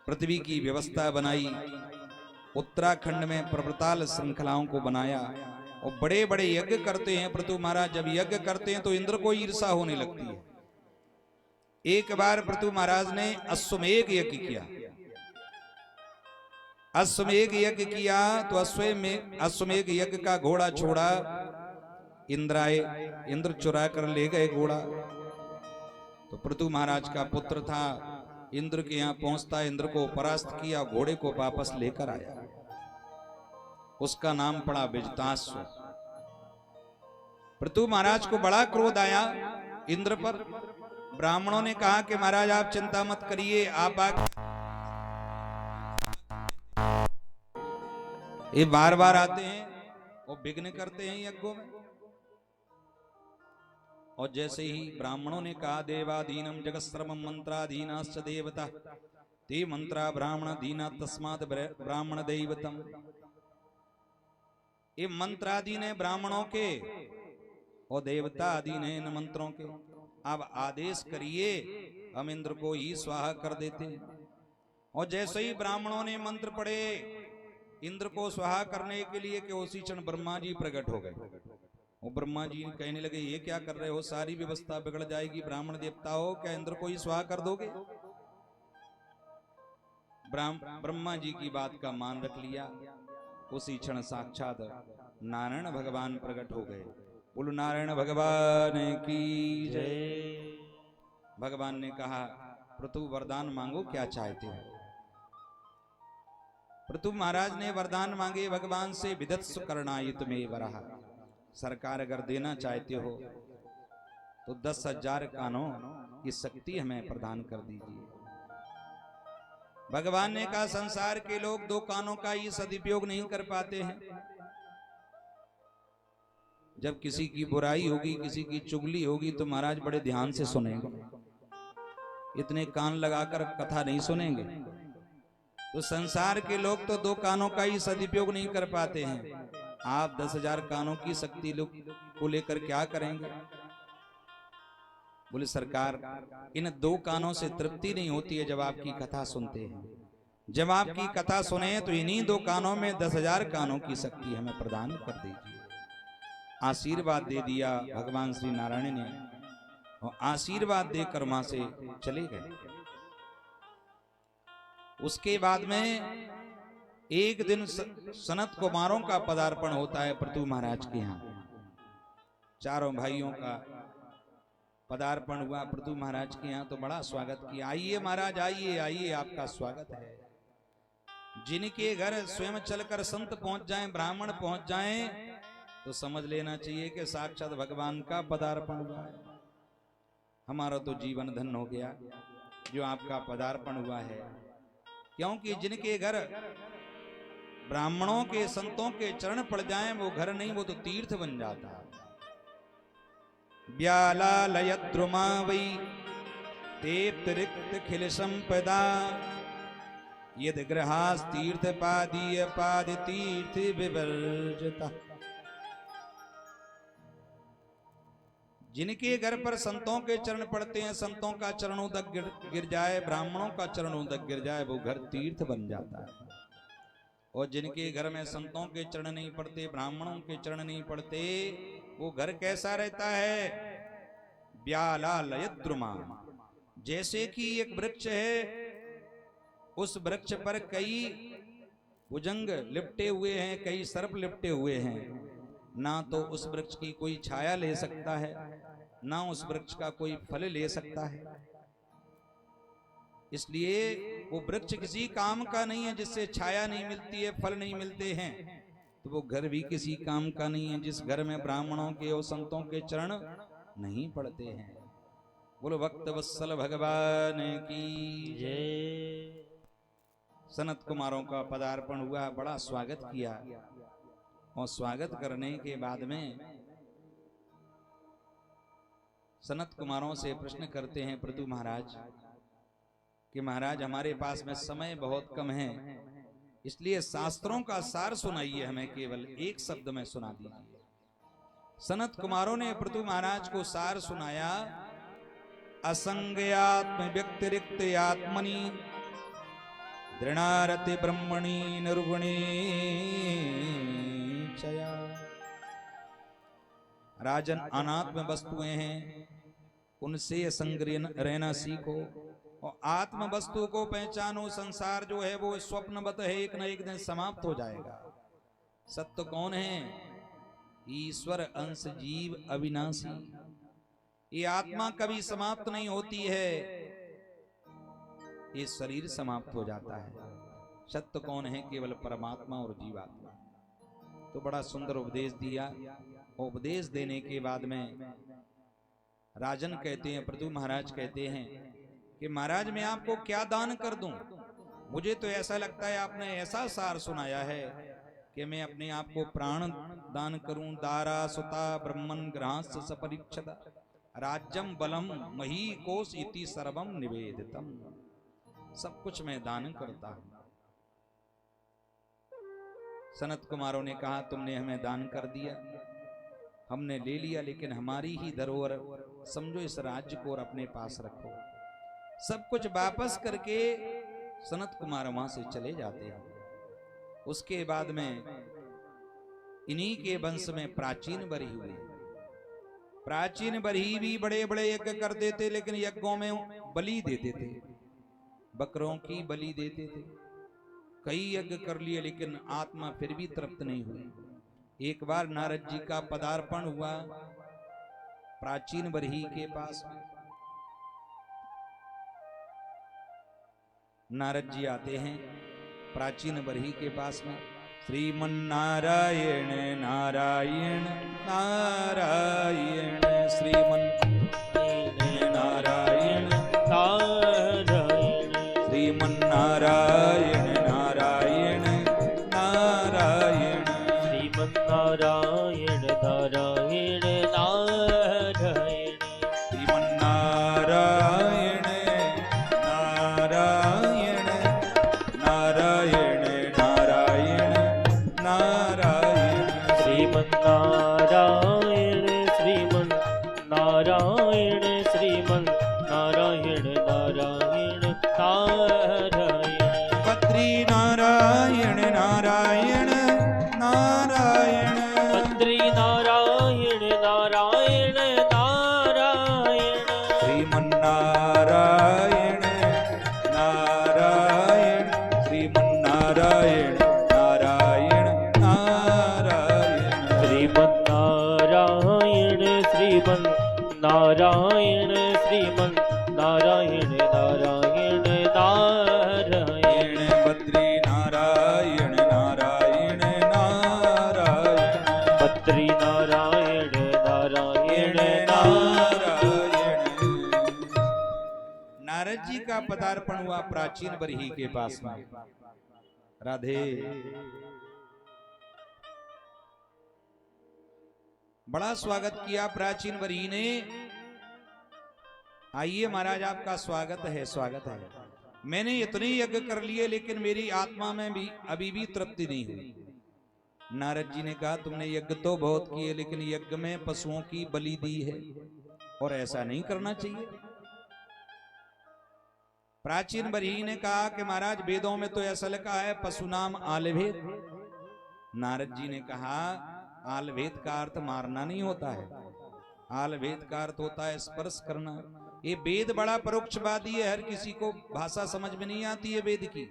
पृथ्वी की व्यवस्था बनाई, उत्तराखंड में पर्वताल श्रृंखलाओं को बनाया, और बड़े बड़े यज्ञ करते हैं पृथु महाराज। जब यज्ञ करते हैं तो इंद्र को ईर्षा होने लगती है। एक बार पृथु महाराज ने अश्वमेघ यज्ञ किया। अश्वमेघ यज्ञ किया तो अश्वमेघ यज्ञ का घोड़ा छोड़ा, इंद्र आए, इंद्र चुरा कर ले गए घोड़ा। तो पृथु महाराज का पुत्र था, इंद्र के यहाँ पहुंचता, इंद्र को परास्त किया, घोड़े को वापस लेकर आया। उसका नाम पड़ा विजताश्व। पृथु महाराज को बड़ा क्रोध आया इंद्र पर। ब्राह्मणों ने कहा कि महाराज आप चिंता मत करिए, आप ये बार बार आते हैं और विघ्न करते हैं यज्ञों में। और जैसे ही ब्राह्मणों ने कहा, देवाधीनम जगत्सर्वम मंत्राधीनाश्च देवता ते मंत्रा ब्राह्मणाधीना तस्मात् ब्राह्मण दैवतम। ये मंत्राधीन है ब्राह्मणों के और देवता अधीन है इन मंत्रों के। अब आदेश करिए, हम इंद्र को ही स्वाहा कर देते हैं। और जैसे ही ब्राह्मणों ने मंत्र पढ़े इंद्र को स्वाहा करने के लिए कि उसी क्षण ब्रह्मा जी प्रकट हो गए। वो ब्रह्मा जी कहने लगे, ये क्या कर रहे हो, सारी व्यवस्था बिगड़ जाएगी, ब्राह्मण देवता हो, क्या इंद्र को ही स्वाहा कर दोगे? ब्रह्मा जी की बात का मान रख लिया। उसी क्षण साक्षात नारायण भगवान प्रकट हो गए। बोलो नारायण भगवान की जय। भगवान ने कहा, पृथु वरदान मांगो, क्या चाहते हो? पृथु महाराज ने वरदान मांगे भगवान से, विदत्सु करणायुत में वराह। सरकार अगर देना चाहते हो तो 10,000 कानों की शक्ति हमें प्रदान कर दीजिए। भगवान ने कहा, संसार के लोग 2 कानों का ही सदुपयोग नहीं कर पाते हैं। जब किसी की बुराई होगी, किसी की चुगली होगी तो महाराज बड़े ध्यान से सुनेंगे, इतने कान लगाकर कथा नहीं सुनेंगे। तो संसार के लोग तो 2 कानों का ही सदुपयोग नहीं कर पाते हैं, आप 10,000 कानों की शक्ति को लेकर क्या करेंगे? बोले सरकार, इन 2 कानों से तृप्ति नहीं होती है जब आपकी कथा सुनते हैं। जब आपकी कथा सुने तो इन्हीं 2 कानों में 10,000 कानों की शक्ति हमें प्रदान कर दीजिए। आशीर्वाद दे दिया भगवान श्री नारायण ने, और आशीर्वाद देकर वहां से चले गए। उसके बाद में एक दिन सनत कुमारों का पदार्पण होता है पृथु महाराज के यहाँ। चारों भाइयों का पदार्पण हुआ पृथु महाराज के यहाँ, तो बड़ा स्वागत किया। आइए महाराज, आइए आइए, आपका स्वागत है। जिनके घर स्वयं चलकर संत पहुंच जाएं, ब्राह्मण पहुंच जाएं, तो समझ लेना चाहिए कि साक्षात भगवान का पदार्पण हुआ है। हमारा तो जीवन धन्य हो गया जो आपका पदार्पण हुआ है। क्योंकि जिनके घर ब्राह्मणों के संतों के चरण पड़ जाएं, वो घर नहीं, वो तो तीर्थ बन जाता है। व्यालालयद्रुमा वै तेप्तरिक्त खिल संपदा यद ग्रहास तीर्थ पादीय पाद तीर्थ विवर्जता। जिनके घर पर संतों के चरण पड़ते हैं, संतों का चरणों तक गिर जाए, ब्राह्मणों का चरणों तक गिर जाए, वो घर तीर्थ बन जाता है। और जिनके घर में संतों के चरण नहीं पड़ते, ब्राह्मणों के चरण नहीं पड़ते, वो घर कैसा रहता है? व्यालालयद्रुमा, जैसे कि एक वृक्ष है, उस वृक्ष पर कई भुजंग लिपटे हुए हैं, कई सर्प लिपटे हुए हैं। ना तो उस वृक्ष की कोई छाया ले सकता है, ना उस वृक्ष का कोई फल ले सकता है। इसलिए वो वृक्ष किसी काम का नहीं है जिससे छाया नहीं मिलती है, फल नहीं मिलते हैं। तो वो घर भी किसी काम का नहीं है जिस घर में ब्राह्मणों के और संतों के चरण नहीं पड़ते हैं। बोलो भक्त वत्सल भगवान की जय। सनत कुमारों का पदार्पण हुआ, बड़ा स्वागत किया। और स्वागत करने के बाद में सनत कुमारों से प्रश्न करते हैं पृथु महाराज कि महाराज हमारे पास में समय बहुत कम है, इसलिए शास्त्रों का सार सुनाइए, हमें केवल एक शब्द में सुना दीजिए। सनत कुमारों ने पृथु महाराज को सार सुनाया। असंज्ञात्म व्यक्तिरिक्त आत्मनि दृढ़ारति ब्रह्मणि निर्गुणी चया। राजन, अनात्म वस्तुएं हैं, उनसे असंग रहना सीखो और आत्म वस्तु को पहचानो। संसार जो है वो स्वप्नवत है, एक न एक दिन समाप्त हो जाएगा। सत्य कौन है? ईश्वर अंश जीव अविनाशी। ये आत्मा कभी समाप्त नहीं होती है, ये शरीर समाप्त हो जाता है। सत्य कौन है? केवल परमात्मा और जीवात्मा। तो बड़ा सुंदर उपदेश दिया। उपदेश देने के बाद में राजन कहते हैं, पृथु महाराज कहते हैं कि महाराज मैं आपको क्या दान कर दूं? मुझे तो ऐसा लगता है आपने ऐसा सार सुनाया है कि मैं अपने आप को प्राण दान करूं। दारा सुता ब्रह्मन ग्रहांस सपरीक्षता राज्यम बलम मही कोश इति सर्वम निवेदितम। सब कुछ मैं दान करता हूं। सनत कुमारों ने कहा तुमने हमें दान कर दिया, हमने ले लिया, लेकिन हमारी ही धरोहर समझो इस राज्य को और अपने पास रखो। सब कुछ वापस करके सनत कुमार वहां से चले जाते हैं। उसके बाद में इन्हीं के वंश में प्राचीन बरही हुए। प्राचीन बरही भी बड़े बड़े यज्ञ कर देते, लेकिन यज्ञों में बलि देते थे, बकरों की बलि देते थे। कई यज्ञ कर लिए, लेकिन आत्मा फिर भी तृप्त नहीं हुई। एक बार नारद जी का पदार्पण हुआ प्राचीन बरही के पास में। नारद जी आते हैं प्राचीन बरही के पास में। श्रीमन नारायण नारायण नारायण, श्रीमन नारायण नारायण, श्रीमन नारायण नारायण नारायण, श्रीमन नारायण नारायण नारायण, श्रीमन नारायण नारायण नारायण नारायण नारायण, श्रीमन नारायण श्रीमन नारायण श्रीमन नारायण नारायण नारायण, बद्री नारायण नारायण नारायण, बद्री नारायण नारायण नारायण, श्रीमन नारायण नारायण, श्रीमन नारायण नारायण नारायण, श्रीमन नारायण श्रीमन नारायण श्रीमन नारायण नारायण नारायण, बद्री नारायण नारायण नारायण, बद्री नारायण नारायण नारायण। नारद जी का पदार्पण हुआ प्राचीन बरही के पास में। राधे। बड़ा स्वागत किया प्राचीन बरही ने। आइए महाराज, आपका स्वागत है, स्वागत है। मैंने इतने यज्ञ कर लिए, लेकिन मेरी आत्मा में भी अभी भी तृप्ति नहीं हुई। नारद जी ने कहा तुमने यज्ञ तो बहुत किए, लेकिन यज्ञ में पशुओं की बलि दी है, और ऐसा नहीं करना चाहिए। प्राचीन बरही ने कहा कि महाराज वेदों में तो ऐसा लिखा है पशु नाम आलभेद। नारद जी ने कहा आलभेद का अर्थ मारना नहीं होता है, आलभेद का अर्थ होता है स्पर्श करना। ये वेद बड़ा परोक्षवादी है, हर किसी को भाषा समझ में नहीं आती है वेद की।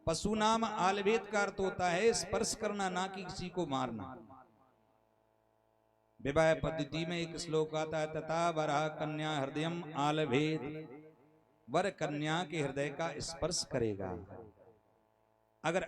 पशु नाम आलभेद का अर्थ होता है स्पर्श करना, ना कि किसी को मारना। विवाह पद्धति में एक श्लोक आता है, तथा वरः कन्या हृदयम आलभेद, वर कन्या के हृदय का स्पर्श करेगा। अगर